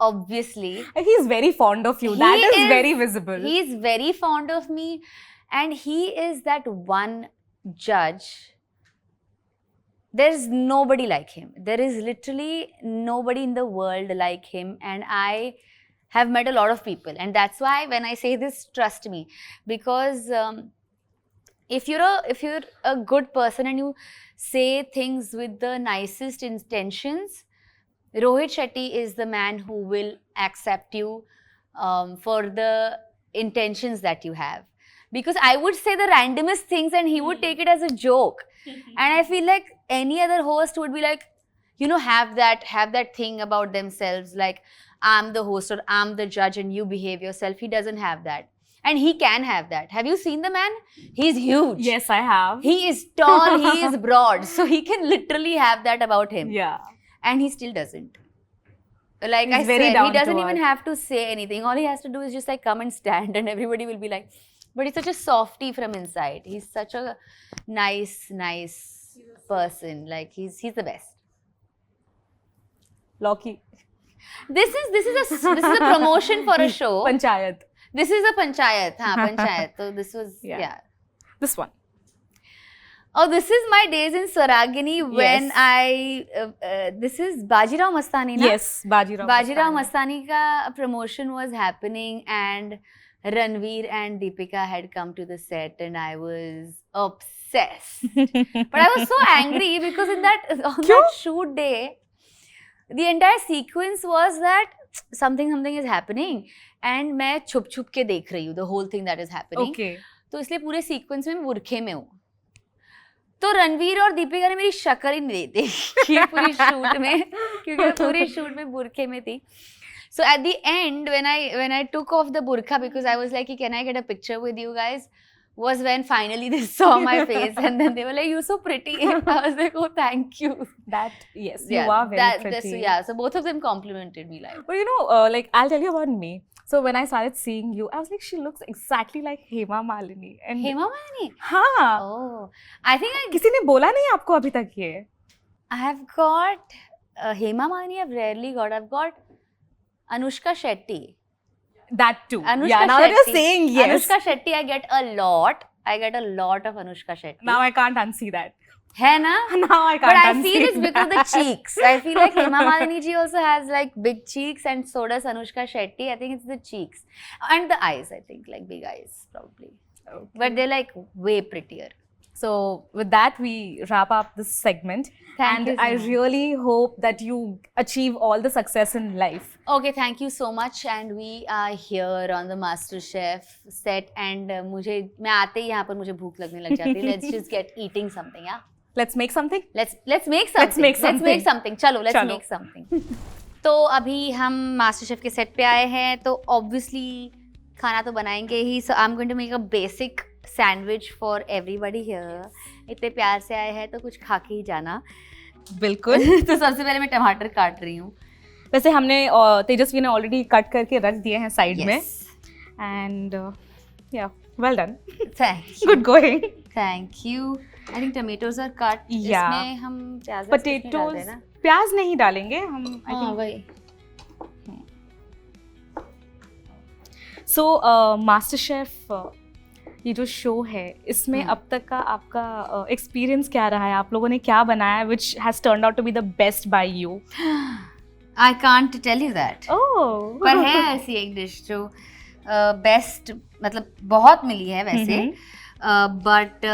obviously.
He's very fond of you. That is very visible.
He's very fond of me, and he is that one judge. There's nobody like him. There is literally nobody in the world like him, and I have met a lot of people, and that's why when I say this, trust me, because if you're a good person and you say things with the nicest intentions, Rohit Shetty is the man who will accept you for the intentions that you have. Because I would say the randomest things and he would take it as a joke. And I feel like any other host would be like, have that thing about themselves, like I'm the host or I'm the judge and you behave yourself. He doesn't have that. And he can have that. Have you seen the man? He's huge.
Yes, I have.
He is tall, he is broad. So he can literally have that about him.
Yeah.
And he still doesn't. Like
He's
I
very
said, he doesn't even
earth.
have to say anything. All he has to do is just like come and stand and everybody will be like, but he's such a softie from inside. He's such a nice person. Like he's the best.
Loki.
This is a promotion for a show.
Panchayat.
This is a panchayat. Panchayat. So this was, yeah.
This one.
Oh, this is my days in Saragini when this is Bajirao Mastani, na?
Yes, Bajirao
Mastani ka promotion was happening and Ranveer and Deepika had come to the set and I was obsessed. But I was so angry because on that shoot day, the entire sequence was that something is happening and मैं छुप के देख रही हूँ the whole thing that is happening.
Okay.
तो इसलिए पूरे sequence में मैं बुरखे में हूँ. तो रणवीर और दीपिका ने मेरी शक्ल ही नहीं देखी पूरी शूट में, क्योंकि मैं पूरी शूट में बुरखे में थी. So at the end when I took off the burqa because I was like, can I get a picture with you guys, was when finally they saw my face and then they were like, you're so pretty. I was like, oh, thank you.
You are very pretty.
So both of them complimented me like.
But like I'll tell you about me. So when I started seeing you, I was like, she looks exactly like Hema Malini. And
Hema Malini?
हाँ.
Oh, I think
किसी ने बोला नहीं आपको अभी तक ये?
I have got Hema Malini. I've rarely got. I've got Anushka Shetty.
That too.
Anushka
now
Shetty.
that you're saying yes.
Anushka Shetty I get a lot. I get a lot of Anushka Shetty.
Now I can't unsee that.
है ना?
Now I
But
can't
I
unsee
feel it's because of the
that.
cheeks. I feel like Hema Malini ji also has like big cheeks, and so does Anushka Shetty. I think it's the cheeks and the eyes. I think like big eyes probably, but they're like way prettier.
So with that, we wrap up this segment.
Thank you so
I
much.
really hope that you achieve all the success in life.
Okay, thank you so much. And we are here on the MasterChef set. And मैं आते ही यहाँ पर मुझे भूख लगने लग जाती है. Let's just get eating something, yeah.
Let's make something.
Let's make something. चलो, let's make something. तो अभी हम MasterChef के सेट पे आए हैं, तो obviously खाना तो बनाएंगे ही. So I'm going to make a basic sandwich for everybody here. इतने प्यार से आए हैं तो कुछ खा के ही जाना.
बिल्कुल.
तो सबसे पहले मैं टमाटर काट रही हूँ.
वैसे हमने तेजस्वी ने ऑलरेडी कट करके रख दिए हैं साइड में. And yeah well done.
Thank you.
Good going.
Thank you. I think tomatoes are cut. इसमें हम प्याज
पोटैटोज प्याज नहीं डालेंगे हम. आई थिंक
वही.
सो मास्टर शेफ ये जो शो है इसमें अब तक का आपका एक्सपीरियंस क्या रहा है? आप लोगों ने क्या बनाया which has turned out to be the best buy you?
I can't tell you that.
Oh.
पर है ऐसी एक डिश जो बेस्ट मतलब बहुत मिली है वैसे, बट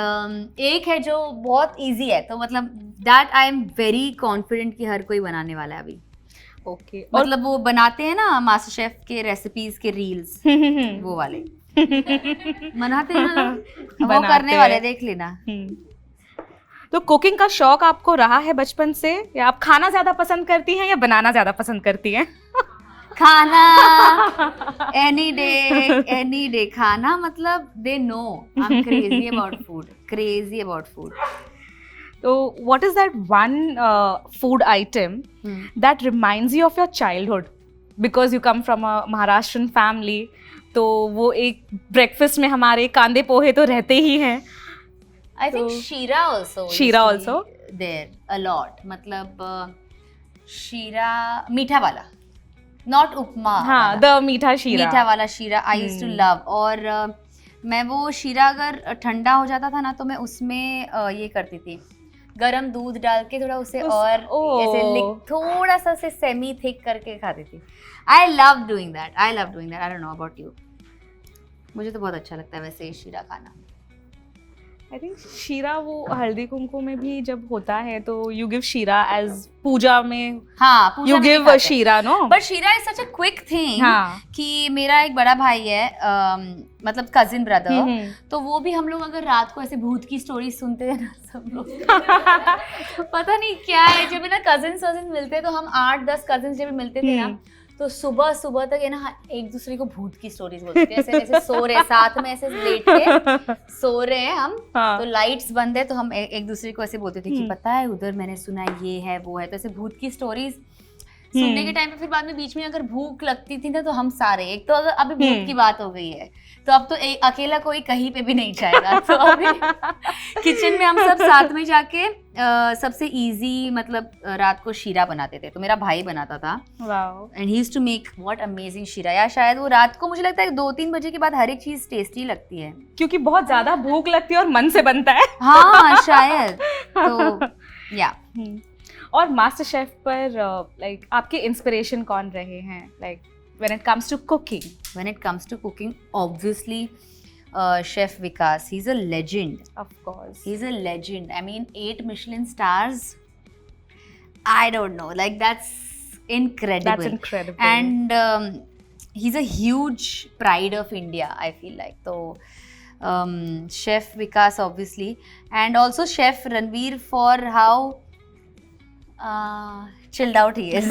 एक है जो बहुत इजी है, तो मतलब that I am very confident कि हर कोई बनाने वाला है अभी.
ओके.
मतलब वो बनाते हैं ना मास्टर शेफ के रेसिपीज के रील्स, वो वाले बनाते हैं ना, वो करने वाले, देख लेना.
तो कुकिंग का शौक आपको रहा है बचपन से, या आप खाना ज्यादा पसंद करती हैं या बनाना ज्यादा पसंद करती हैं?
खाना एनी डे खाना. मतलब they know I am crazy about food.
So what is that one food item that reminds you of your childhood? Because you come from a Maharashtrian family, तो वो एक ब्रेकफास्ट में हमारे कांदे पोहे तो रहते ही हैं.
I think शीरा also there a lot. मतलब शीरा मीठा वाला, not उपमा.
हाँ, the मीठा वाला
शीरा I used to love. और मैं वो शीरा अगर ठंडा हो जाता था ना, तो मैं उसमें ये करती थी, गरम दूध डाल के थोड़ा उसे और ऐसे थोड़ा सा से सेमी थिक करके खाती थी. I love doing that. I don't know about you. मुझे तो बहुत अच्छा लगता है वैसे ये शीरा खाना.
आई थिंक शीरा वो हल्दी कुमकुम में भी जब होता है तो यू गिव शीरा एज पूजा में.
हाँ,
यू गिव शीरा, नो?
बट शीरा is such a quick thing. कि मेरा एक बड़ा भाई है, मतलब कजिन ब्रदर, तो वो भी हम लोग अगर रात को ऐसे भूत की स्टोरी सुनते हैं ना सब लोग पता नहीं क्या है, जब ना कजिन मिलते तो हम 8-10 कजिन जब मिलते थे ना, तो सुबह तक है ना एक दूसरे को भूत की स्टोरीज बोलते थे. ऐसे सो रहे साथ में, ऐसे लेट के सो रहे हैं हम. तो लाइट्स बंद है तो हम एक दूसरे को ऐसे बोलते थे कि पता है उधर मैंने सुना ये है वो है. तो ऐसे भूत की स्टोरीज सुनने के टाइम पे फिर बाद में बीच में अगर भूख लगती थी ना, तो हम सारे, एक तो अगर अभी भूख की बात हो गई है तो अब तो अकेला कोई कहीं पे भी नहीं जाएगा. तो अभी किचन में हम सब साथ में जाके सबसे इजी मतलब रात को शीरा बनाते थे. तो मेरा भाई बनाता था. And he used to make what amazing sheera. या शायद वो रात को मुझे लगता है 2-3 बजे के बाद हर एक चीज टेस्टी लगती है,
क्योंकि बहुत ज्यादा भूख लगती है और मन से बनता है.
हाँ शायद. तो या.
और मास्टर शेफ पर लाइक आपके इंस्पिरेशन कौन रहे हैं, like when it comes to cooking? Obviously Chef Vikas. He's a legend. Of course.
He's a legend. I mean 8 Michelin stars. I don't know. Like that's incredible. And he's a huge pride of India, I feel like. So Chef Vikas obviously. And also Chef Ranveer for how chilled out he is.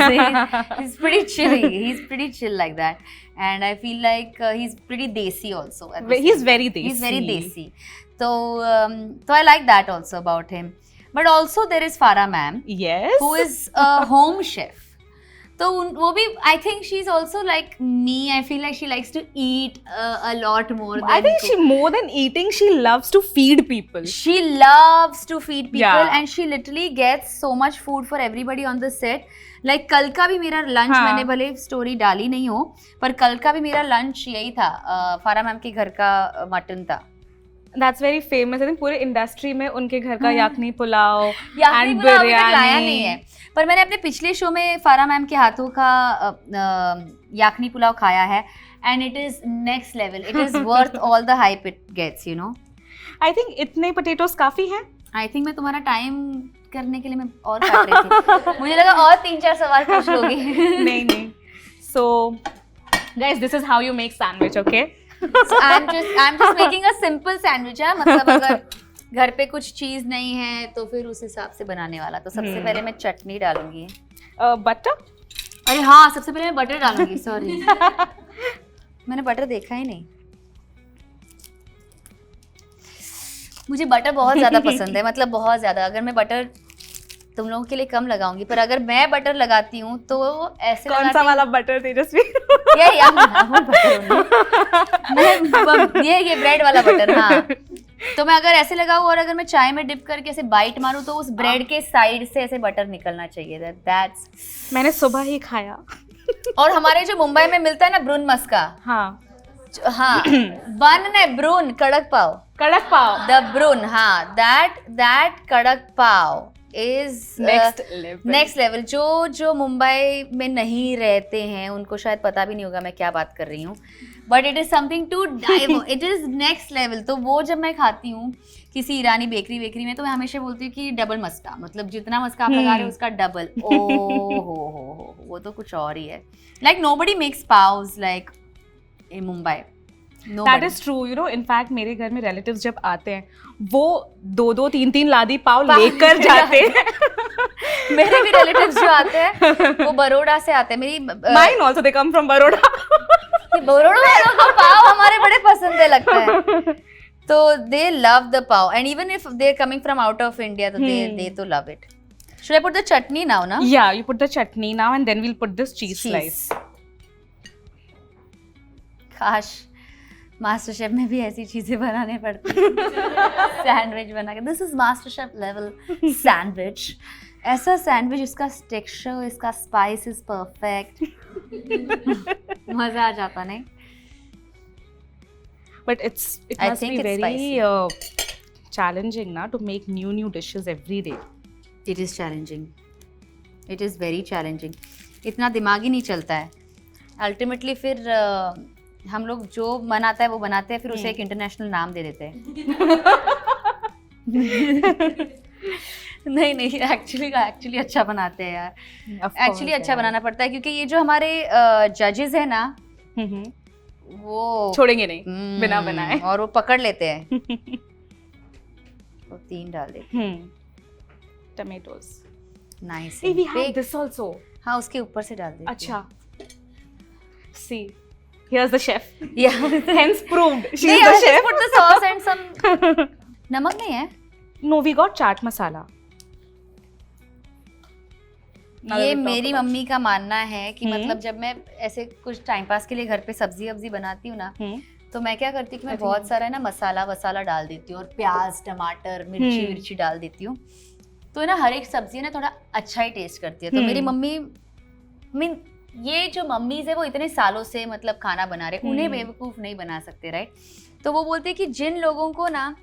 He's pretty chilly. He's pretty chill like that. And I feel like he's pretty desi also.
He's very desi.
So I like that also about him. But also there is Farah ma'am.
Yes.
Who is a home chef. So वो भी, I think she's also like me. I feel like she likes to eat a lot more.
I think she, more than eating, she loves to feed people.
She loves to feed people.
Yeah.
And she literally gets so much food for everybody on the set. Like कल का भी मेरा lunch, मैंने भले story डाली नहीं हो, पर कल का भी मेरा लंच यही था. फारा मैम के घर का मटन था.
That's very famous. I think पूरे इंडस्ट्री में उनके घर का याखनी पुलाव
याखनी
and
पुलाव अभी तक लाया
बिरयानी
नहीं है, पर मैंने अपने पिछले शो में फारा मैम के हाथों का याखनी पुलाव खाया है, and it is next level. It is worth all the hype it gets, you know.
I think इतने potatoes काफी हैं.
I think मैं तुम्हारा टाइम करने के लिए मैं और काट रही थी. मुझे लगा और 3-4 सवाल पूछ लोगी.
नहीं. So, guys, this is how you make sandwich, okay?
So I'm just making a simple sandwich. है मतलब अगर घर पे कुछ चीज नहीं है तो फिर उस हिसाब से बनाने वाला. तो सबसे पहले मैं चटनी डालूंगी.
बटर?
अरे हाँ, सबसे पहले मैं बटर डालूंगी. सॉरी, मैंने बटर देखा ही नहीं. मुझे बटर बहुत ज़्यादा पसंद है, मतलब बहुत ज़्यादा. अगर मैं बटर तुम लोगों के लिए कम लगाऊंगी, पर अगर मैं बटर लगाती हूँ तो ऐसे
कौन सा वाला बटर तेजस्वी?
ये ब्रेड वाला बटर. हाँ, तो मैं अगर ऐसे लगाऊं और अगर मैं चाय में डिप करके ऐसे बाइट मारूं तो उस ब्रेड के साइड से ऐसे बटर निकलना चाहिए. दैट्स
मैंने सुबह ही खाया.
और हमारे जो मुंबई में मिलता है ना ब्रून मस्का. हाँ, बन ने ब्रून कड़क पाव द ब्रून. हाँ, दैट कड़क पाव इज नेक्स्ट लेवल. जो मुंबई में नहीं रहते हैं उनको शायद पता भी नहीं होगा मैं क्या बात कर रही हूँ, but it is something to dive. It is next level. तो वो जब मैं खाती हूँ किसी ईरानी बेकरी में तो मैं हमेशा बोलती हूँ कि डबल मस्का, मतलब जितना मस्का आप लगा रहे हो उसका डबल. ओ हो वो तो कुछ और ही है. Like nobody makes pavs like in Mumbai.
That is true. You know, in fact, मेरे घर में relatives जब आते हैं, वो 2-2, 3-3 लादी पाव लेकर जाते हैं.
मेरे भी relatives जो आते हैं, वो बड़ौदा से आते हैं. मेरी
Mine also, they come from Baroda.
Baroda वालों को पाव हमारे बड़े पसंद है लगता है. तो they love the pav, and even if they're coming from out of India, तो they तो love it. Should I put the chutney now, na?
Yeah, you put the chutney now, and then we'll put this cheese slice.
काश master chef में भी ऐसी चीजें बनाने पड़ती हैं. सैंडविच बना के, this is master chef level sandwich. ऐसा सैंडविच, इसका टेक्सचर, इसका स्पाइस इज परफेक्ट. मजा आ जाता नहीं.
But it must be very challenging na to make new dishes every day.
It is challenging. It is very challenging. इतना दिमाग ही नहीं चलता है. Ultimately फिर हम लोग जो मन आता है वो बनाते हैं, फिर उसे एक इंटरनेशनल नाम दे देते हैं. नहीं एक्चुअली अच्छा बनाते हैं यार. एक्चुअली अच्छा बनाना पड़ता है क्योंकि ये जो हमारे जजेस है ना, वो
छोड़ेंगे नहीं बिना बनाए,
और वो पकड़ लेते हैं. तो 3 डाल देते.
Tomatoes.
Nice.
We have this also.
हाँ, उसके ऊपर से डाल देते.
अच्छा. See. Here's the chef.
Yeah.
Hence proved. She's the chef.
Put the sauce and some. नमक नहीं है?
No, we got chaat masala.
ये मेरी मम्मी का मानना है कि मतलब जब मैं ऐसे कुछ टाइम पास के लिए घर पे सब्जी बनाती हूँ ना, तो मैं क्या करती हूँ कि मैं बहुत सारा ना मसाला डाल देती हूँ और प्याज, टमाटर, मिर्ची डाल देती हूँ. तो ना हर एक सब्जी ना थोड़ा अच्छा ही टेस्ट करती है. तो मेरी मम्मी ये जो मम्मीज है वो इतने सालों से मतलब खाना बना रहे, उन्हें बेवकूफ नहीं बना सकते, राइट. तो वो बोलते हैं कि जिन लोगों को ना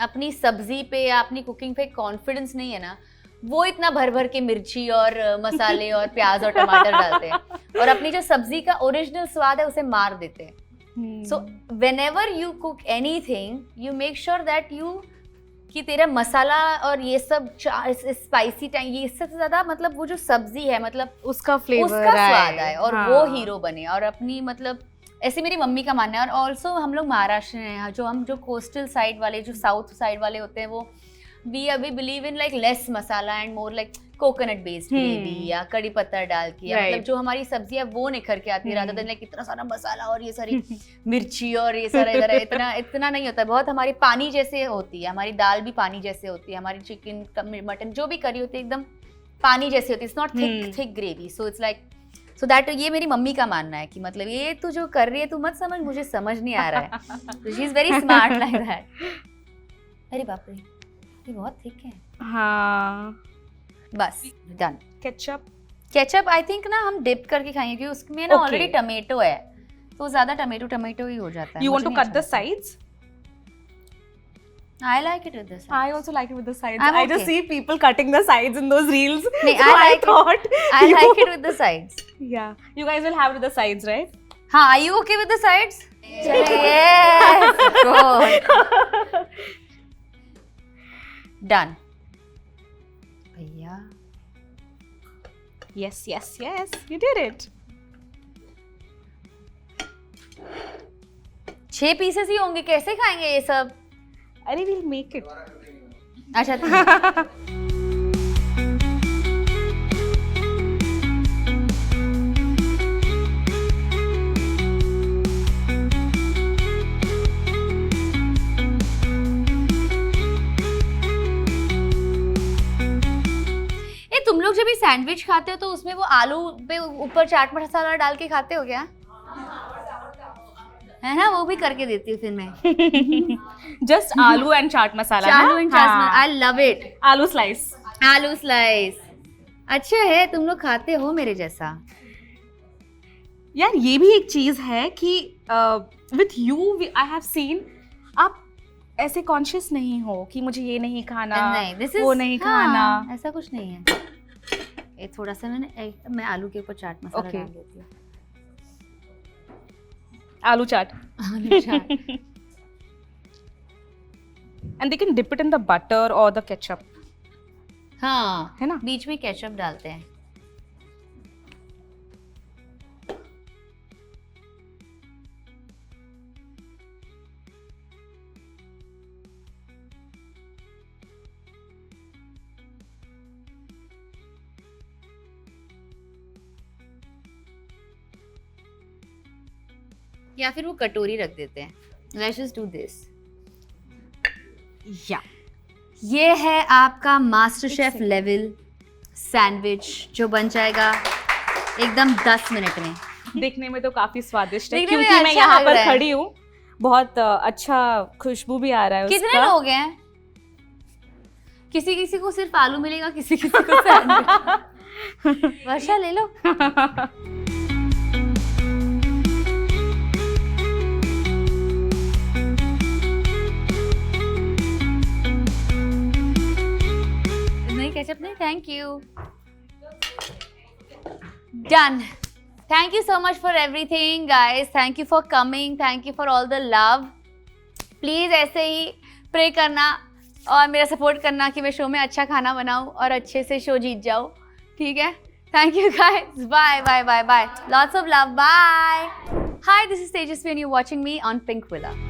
अपनी सब्जी पे या अपनी कुकिंग पे कॉन्फिडेंस नहीं है ना, वो इतना भर के मिर्ची और मसाले और प्याज और टमाटर डालते हैं और अपनी जो सब्जी का ओरिजिनल स्वाद है उसे मार देते हैं. So whenever you cook anything, you make sure that you कि तेरा मसाला और ये सब स्पाइसी टाइम, ये इससे ज्यादा मतलब वो जो सब्जी है मतलब
उसका फ्लेवर,
उसका स्वाद आए और वो हीरो बने. और अपनी मतलब ऐसे मेरी मम्मी का मानना है. और ऑल्सो हम लोग महाराष्ट्र हैं, जो कोस्टल साइड वाले, जो साउथ साइड वाले होते हैं, वो we believe in like less masala and more like coconut based gravy या कड़ी पत्ता डाल के, मतलब जो हमारी सब्जी है वो निखर के आती है, rather than like इतना सारा मसाला और ये सारी मिर्ची और ये सारा इतना नहीं होता है. बहुत हमारी पानी जैसे होती है, हमारी दाल भी पानी जैसे होती है, हमारी चिकन मटन जो भी करी होती है एकदम पानी जैसी होती है. It's not thick gravy. So it's like so that ये मेरी मम्मी का मानना है कि मतलब ये तू जो कर रही है तू मत समझ, मुझे समझ नहीं आ रहा है. She is very smart like that. अरे बाप रे, ये बहुत थिक है.
हाँ,
बस डन.
केचप
आई थिंक ना हम डिप करके खाएंगे क्योंकि उसमें ना ऑलरेडी टमेटो है, तो ज्यादा टमेटो ही हो जाता है.
You want to cut the sides?
I like it with the sides.
I also like it with the sides.
I'm
I just
okay.
see people cutting the sides in those reels.
Nee,
So
I like
thought
I like it with the sides.
Yeah, you guys will have it with the sides, right?
हाँ, are you okay with the sides? Yes, good. Done. भैया.
Yes, yes, yes. You did it.
6 pieces ही होंगे, कैसे खाएंगे ये सब?
अरे we'll make it.
अच्छा. ये तुम लोग जब भी सैंडविच खाते हो तो उसमें वो आलू पे ऊपर चाट मसाला डाल के खाते हो क्या? है ना, वो भी करके देती हूँ फिर मैं.
Just aloo and chaat masala.
आलू and chaat, I love it.
Aloo slice.
आलू स्लाइस. अच्छा है, तुम लोग खाते हो मेरे जैसा.
यार ये भी एक चीज है कि with you I have seen आप ऐसे कॉन्शियस नहीं हो कि मुझे ये नहीं खाना,
नहीं,
वो नहीं खाना.
ऐसा कुछ नहीं है. ये थोड़ा सा मैं आलू के ऊपर चाट मसाला डाल देती हूँ.
आलू चाट.
आलू चाट.
And they can dip it in the butter or the ketchup.
हाँ,
है ना?
बीच में केचप डालते हैं. या फिर वो कटोरी रख देते हैं. Let's just do this.
या
ये है आपका मास्टर शेफ लेवल सैंडविच जो बन जाएगा एकदम 10 मिनट में.
देखने में तो काफी स्वादिष्ट है
देखने में
क्योंकि मैं
अच्छा
यहाँ
लग
पर
रहा है.
खड़ी हूँ. बहुत अच्छा खुशबू भी आ रहा है
कितने
उसका.
लोग हैं? किसी किसी को सिर्फ आलू मिलेगा, किसी किसी को सैंडविच. वर्षा ले लो. नहीं केचप नहीं. Thank you. Done. Thank you so much for everything, guys. Thank you for coming. Thank you for all the love. Please ऐसे ही प्रे करना और मेरा सपोर्ट करना कि मैं शो में अच्छा खाना बनाऊँ और अच्छे से शो जीत जाऊँ. ठीक है? Thank you, guys. Bye, bye, bye, bye. Lots of love. Bye. Hi, this is Tejasswi and you're watching me on Pinkvilla.